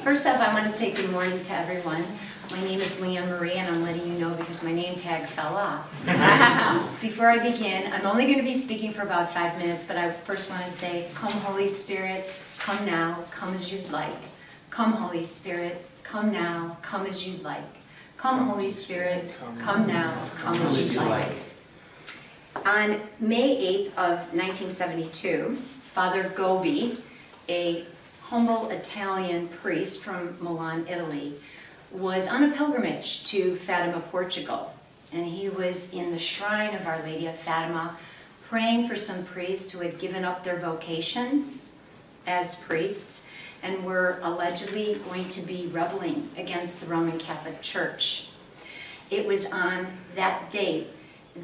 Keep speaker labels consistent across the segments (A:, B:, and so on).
A: First off, I want to say good morning to everyone. My name is Marian Marie, and I'm letting you know because my name tag fell off. Before I begin, I'm only going to be speaking for about 5 minutes, but I first want to say, come Holy Spirit, come now, come as you'd like. Come Holy Spirit, come now, come as you'd like. Come Holy Spirit, come now, come as you'd like. On May 8th of 1972, Father Gobbi, a humble Italian priest from Milan, Italy, was on a pilgrimage to Fatima, Portugal. And he was in the shrine of Our Lady of Fatima, praying for some priests who had given up their vocations as priests and were allegedly going to be rebelling against the Roman Catholic Church. It was on that date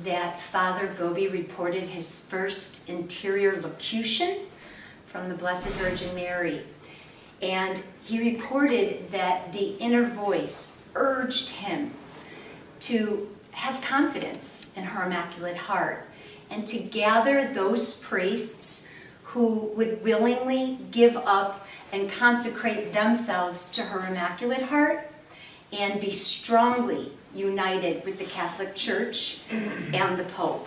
A: that Father Gobbi reported his first interior locution from the Blessed Virgin Mary. And he reported that the inner voice urged him to have confidence in her Immaculate Heart and to gather those priests who would willingly give up and consecrate themselves to her Immaculate Heart and be strongly united with the Catholic Church and the Pope.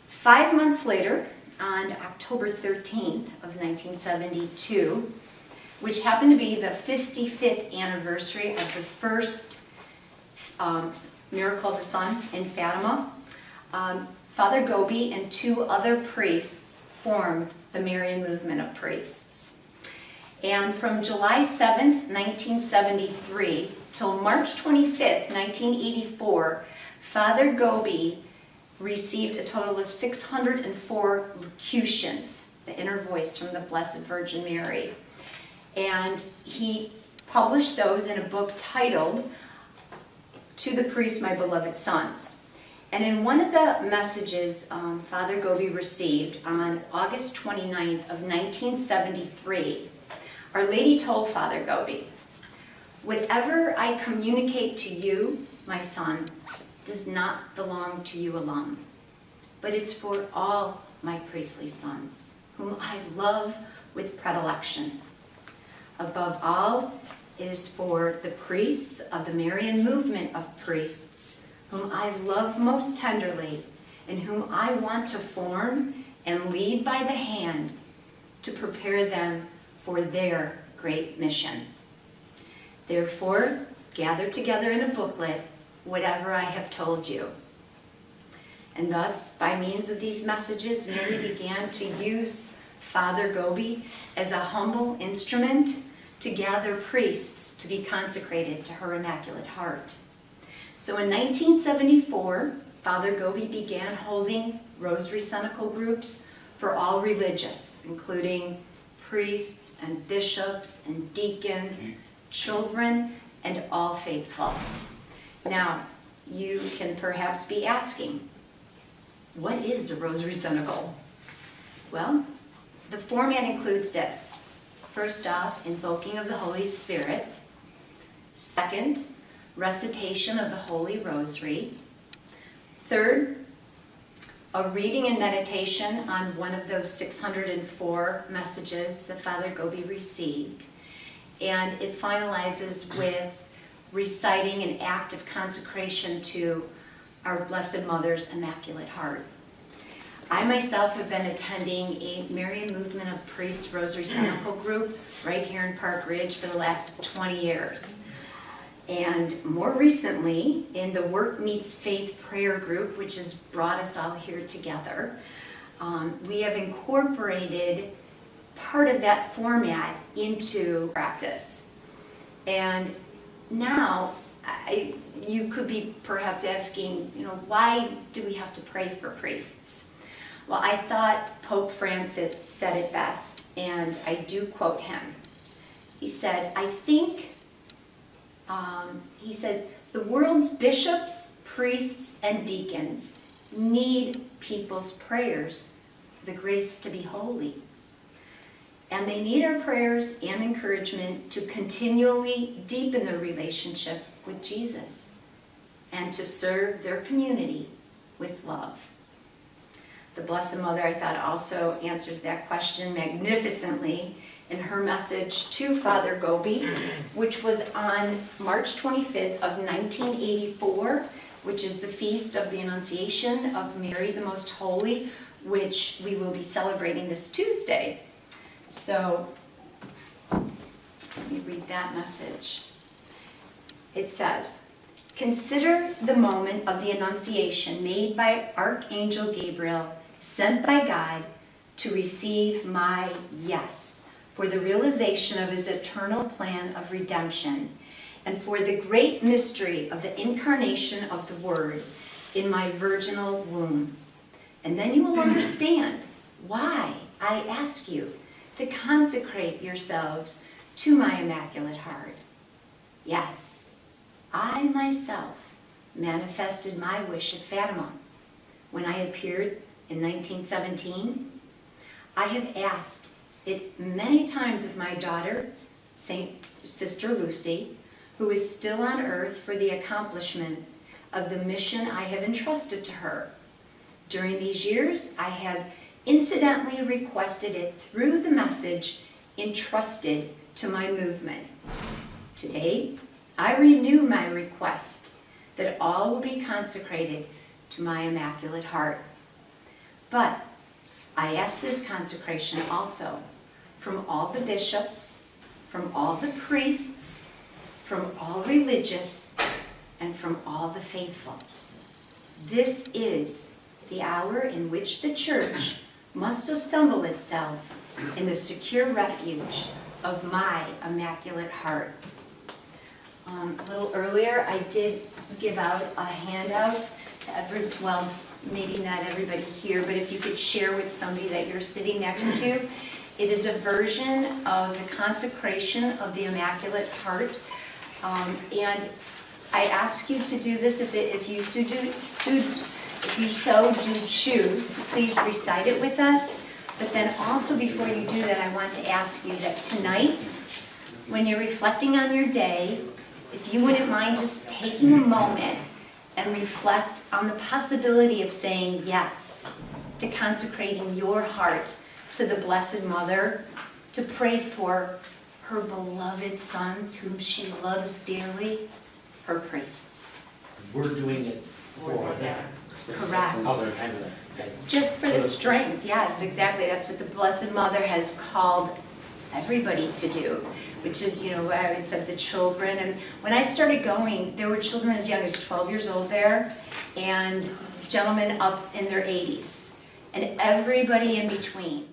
A: 5 months later, on October 13th of 1972, which happened to be the 55th anniversary of the first Miracle of the Sun in Fatima, Father Gobbi and 2 other priests formed the Marian Movement of Priests. And from July 7th, 1973 till March 25th, 1984, Father Gobbi received a total of 604 locutions, the inner voice from the Blessed Virgin Mary. And he published those in a book titled, To the Priests, My Beloved Sons. And in one of the messages Father Gobbi received on August 29th of 1973, Our Lady told Father Gobbi, "Whatever I communicate to you, my son, does not belong to you alone, but it's for all my priestly sons, whom I love with predilection. Above all, it is for the priests of the Marian Movement of Priests, whom I love most tenderly, and whom I want to form and lead by the hand to prepare them for their great mission. Therefore, gather together in a booklet whatever I have told you." And thus, by means of these messages, Mary began to use Father Gobbi as a humble instrument to gather priests to be consecrated to her Immaculate Heart. So in 1974, Father Gobbi began holding rosary cenacle groups for all religious, including priests and bishops and deacons, children, and all faithful. Now, you can perhaps be asking, what is a rosary cenacle? Well, the format includes this. First off, invoking of the Holy Spirit. Second, recitation of the Holy Rosary. Third, a reading and meditation on one of those 604 messages that Father Gobbi received. And it finalizes with reciting an act of consecration to our Blessed Mother's Immaculate Heart. I myself have been attending a Marian Movement of Priests Rosary Cenacle group right here in Park Ridge for the last 20 years. And more recently, in the Work Meets Faith prayer group, which has brought us all here together, we have incorporated part of that format into practice. And now, you could be perhaps asking, why do we have to pray for priests? Well, I thought Pope Francis said it best, and I do quote him. He said, he said, the world's bishops, priests, and deacons need people's prayers for the grace to be holy. And they need our prayers and encouragement to continually deepen their relationship with Jesus and to serve their community with love. The Blessed Mother, I thought, also answers that question magnificently in her message to Father Gobbi, which was on March 25th of 1984, which is the feast of the Annunciation of Mary the Most Holy, which we will be celebrating this Tuesday. So, let me read that message. It says, "Consider the moment of the Annunciation made by Archangel Gabriel, sent by God to receive my yes for the realization of his eternal plan of redemption and for the great mystery of the incarnation of the Word in my virginal womb. And then you will understand why I ask you to consecrate yourselves to my Immaculate Heart. Yes, I myself manifested my wish at Fatima. When I appeared in 1917, I have asked it many times of my daughter, Sister Lucy, who is still on earth for the accomplishment of the mission I have entrusted to her. During these years, I have incidentally requested it through the message entrusted to my movement. Today, I renew my request that all will be consecrated to my Immaculate Heart. But I ask this consecration also from all the bishops, from all the priests, from all religious, and from all the faithful. This is the hour in which the Church must assemble itself in the secure refuge of my Immaculate Heart." A little earlier, I did give out a handout to maybe not everybody here, but if you could share with somebody that you're sitting next to. It is a version of the consecration of the Immaculate Heart. And I ask you to do this if you so do choose to please recite it with us. But then also before you do that, I want to ask you that tonight, when you're reflecting on your day, if you wouldn't mind just taking a moment and reflect on the possibility of saying yes to consecrating your heart to the Blessed Mother, to pray for her beloved sons, whom she loves dearly, her priests.
B: We're doing it for them.
A: Correct.
B: Other kinds of
A: Just for the strength, yes, exactly. That's what the Blessed Mother has called everybody to do, which is, I always said the children. And when I started going, there were children as young as 12 years old there, and gentlemen up in their 80s, and everybody in between.